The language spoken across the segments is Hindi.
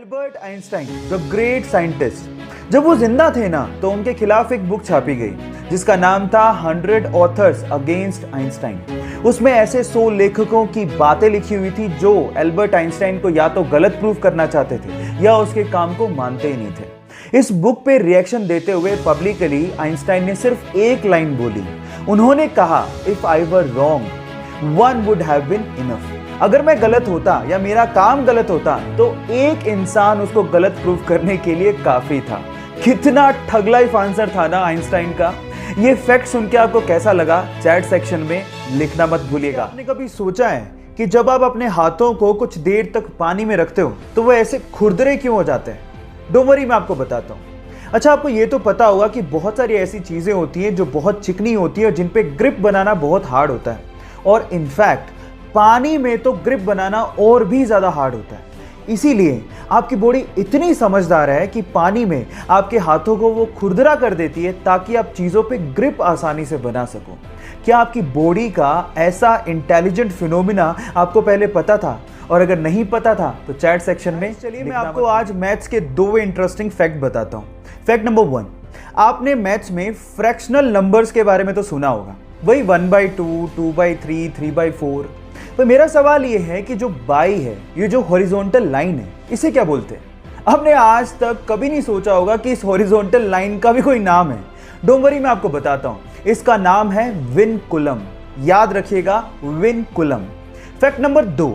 Albert Einstein the great scientist, जब वो जिंदा थे ना तो उनके खिलाफ एक बुक छापी गई जिसका नाम था 100 ऑथर्स अगेंस्ट आइंस्टाइन। उसमें ऐसे 100 लेखकों की बातें लिखी हुई थी जो एल्बर्ट आइंस्टाइन को या तो गलत प्रूफ करना चाहते थे या उसके काम को मानते ही नहीं थे। इस बुक पे रिएक्शन देते हुए पब्लिकली आइंस्टाइन ने सिर्फ एक लाइन बोली। उन्होंने कहा, if I were wrong one would have been enough. अगर मैं गलत होता या मेरा काम गलत होता तो एक इंसान उसको गलत प्रूफ करने के लिए काफी था। कितना ठग लाइफ आंसर था ना आइंस्टाइन का। ये फैक्ट सुन के आपको कैसा लगा चैट सेक्शन में लिखना मत भूलिएगा। आपने कभी सोचा है कि जब आप अपने हाथों को कुछ देर तक पानी में रखते हो तो वो ऐसे खुरदरे क्यों हो जाते हैं? डोंट वरी, मैं आपको बताता हूँ। अच्छा, आपको ये तो पता होगा कि बहुत सारी ऐसी चीजें होती हैं जो बहुत चिकनी होती है और जिन पे ग्रिप बनाना बहुत हार्ड होता है, और इनफैक्ट पानी में तो ग्रिप बनाना और भी ज्यादा हार्ड होता है। इसीलिए आपकी बॉडी इतनी समझदार है कि पानी में आपके हाथों को वो खुरदरा कर देती है ताकि आप चीजों पे ग्रिप आसानी से बना सको। क्या आपकी बॉडी का ऐसा इंटेलिजेंट फिनोमिना आपको पहले पता था? और अगर नहीं पता था तो चैट सेक्शन में चलिए मैं आपको आज मैथ्स के 2 इंटरेस्टिंग फैक्ट बताता हूँ। फैक्ट नंबर 1, आपने मैथ्स में फ्रैक्शनल नंबर्स के बारे में तो सुना होगा, वही 1/2, 2/3, 3/4। तो मेरा सवाल ये है कि जो बाई है, ये जो हॉरिजॉन्टल लाइन है, इसे क्या बोलते हैं? आपने आज तक कभी नहीं सोचा होगा कि इस हॉरिजॉन्टल लाइन का भी कोई नाम है। डोंट वरी, मैं आपको बताता हूं। इसका नाम है विनकुलम। याद रखिएगा, विनकुलम। फैक्ट नंबर 2,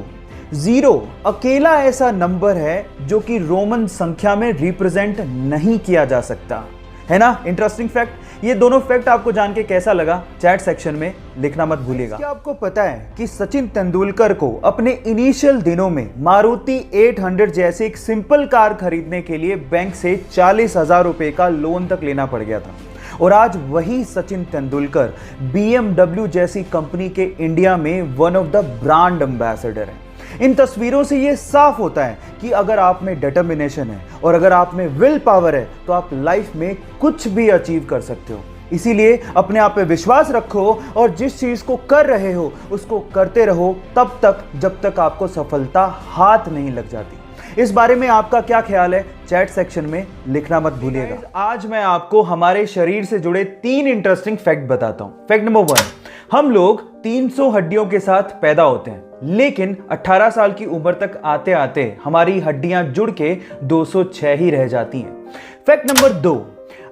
0 अकेला ऐसा नंबर है जो कि रोमन संख्या में रिप्रेजेंट नहीं किया जा सकता। है ना इंटरेस्टिंग फैक्ट? ये दोनों फैक्ट आपको जान के कैसा लगा चैट सेक्शन में लिखना मत भूलिएगा। क्या आपको पता है कि सचिन तेंदुलकर को अपने इनिशियल दिनों में मारुति 800 जैसी एक सिंपल कार खरीदने के लिए बैंक से 40,000 रुपए का लोन तक लेना पड़ गया था, और आज वही सचिन तेंदुलकर BMW जैसी कंपनी के इंडिया में one of the brand ambassador है। इन तस्वीरों से ये साफ होता है कि अगर आप में डिटर्मिनेशन है और अगर आप में विल पावर है तो आप लाइफ में कुछ भी अचीव कर सकते हो। इसीलिए अपने आप पे विश्वास रखो और जिस चीज को कर रहे हो उसको करते रहो तब तक जब तक आपको सफलता हाथ नहीं लग जाती। इस बारे में आपका क्या ख्याल है चैट सेक्शन में लिखना मत भूलिएगा। आज मैं आपको हमारे शरीर से जुड़े 3 इंटरेस्टिंग फैक्ट बताता हूं। फैक्ट नंबर 1, हम लोग 300 हड्डियों के साथ पैदा होते हैं, लेकिन 18 साल की उम्र तक आते आते हमारी हड्डियां जुड़ के 206 ही रह जाती हैं। फैक्ट नंबर 2,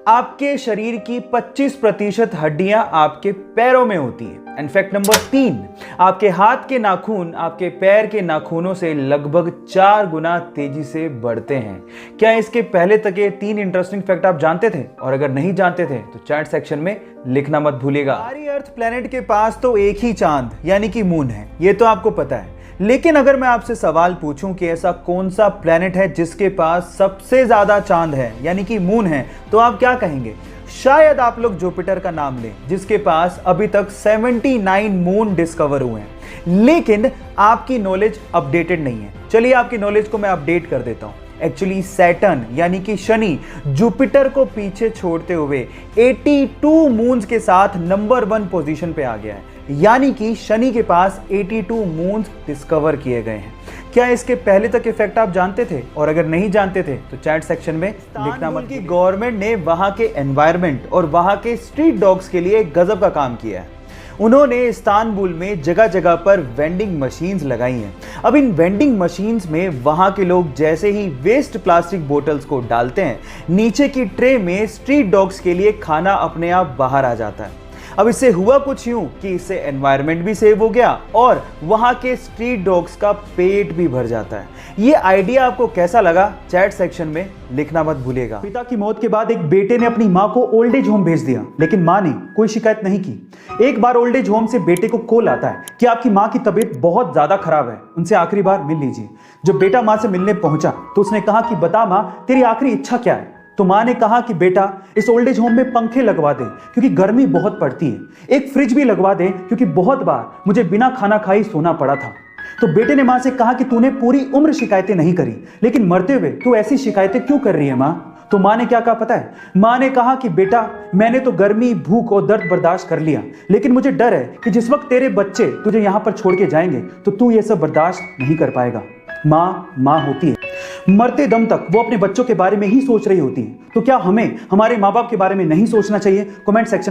आपके शरीर की 25% हड्डियां आपके पैरों में होती हैं। एंड फैक्ट नंबर 3, आपके हाथ के नाखून आपके पैर के नाखूनों से लगभग 4 गुना तेजी से बढ़ते हैं। क्या इसके पहले तक ये 3 इंटरेस्टिंग फैक्ट आप जानते थे? और अगर नहीं जानते थे तो चैट सेक्शन में लिखना मत भूलिएगा। हमारी अर्थ प्लेनेट के पास तो एक ही चांद यानी कि मून है, ये तो आपको पता है। लेकिन अगर मैं आपसे सवाल पूछूं कि ऐसा कौन सा प्लेनेट है जिसके पास सबसे ज्यादा चांद है यानी कि मून है, तो आप क्या कहेंगे? शायद आप लोग जुपिटर का नाम लें जिसके पास अभी तक 79 मून डिस्कवर हुए हैं। लेकिन आपकी नॉलेज अपडेटेड नहीं है। चलिए आपकी नॉलेज को मैं अपडेट कर देता हूं। एक्चुअली सैटर्न यानी कि शनि जुपिटर को पीछे छोड़ते हुए 82 मून्स के साथ नंबर 1 पोजीशन पे आ गया है, यानी कि शनि के पास 82 मून्स डिस्कवर किए गए हैं। क्या इसके पहले तक इफेक्ट आप जानते थे? और अगर नहीं जानते थे तो चैट सेक्शन में लिखना मत। की गवर्नमेंट ने वहां के एनवायरनमेंट और वहां के स्ट्रीट डॉग्स के लिए गजब का काम किया है। उन्होंने इस्तांबुल में जगह जगह पर वेंडिंग मशीन्स लगाई हैं। अब इन वेंडिंग मशीन्स में वहां के लोग जैसे ही वेस्ट प्लास्टिक बोतल्स को डालते हैं, नीचे की ट्रे में स्ट्रीट डॉग्स के लिए खाना अपने आप बाहर आ जाता है। अब इससे हुआ कुछ यूं कि इससे एनवायरनमेंट भी सेव हो गया और वहां के स्ट्रीट डॉग्स का पेट भी भर जाता है। ये आइडिया आपको कैसा लगा चैट सेक्शन में लिखना मत भूलिएगा। पिता की मौत के बाद एक बेटे ने अपनी मां को ओल्ड एज होम भेज दिया, लेकिन मां ने कोई शिकायत नहीं की। एक बार ओल्ड एज होम से बेटे को कॉल आता है कि आपकी मां की तबीयत बहुत ज्यादा खराब है, उनसे आखिरी बार मिल लीजिए। जब बेटा मां से मिलने पहुंचा तो उसने कहा कि बता मां, तेरी आखिरी इच्छा क्या है? तो मां ने कहा कि बेटा, इस ओल्ड एज होम में पंखे लगवा दे क्योंकि गर्मी बहुत पड़ती है। एक फ्रिज भी लगवा दे क्योंकि बहुत बार मुझे बिना खाना खाई सोना पड़ा था। तो बेटे ने मां से कहा कि तूने पूरी उम्र शिकायतें नहीं करी, लेकिन मरते हुए तू ऐसी शिकायतें क्यों कर रही है मां? तो मां ने क्या कहा पता है? मां ने कहा कि बेटा, मैंने तो गर्मी, भूख और दर्द बर्दाश्त कर लिया, लेकिन मुझे डर है कि जिस वक्त तेरे बच्चे तुझे यहां पर छोड़ के जाएंगे तो तू ये सब बर्दाश्त नहीं कर पाएगा। मां मां होती है। मरते दम तक वो अपने बच्चों के बारे में ही सोच रही होती है। तो क्या हमें हमारे माँ बाप के बारे में नहीं सोचना चाहिए? Comment section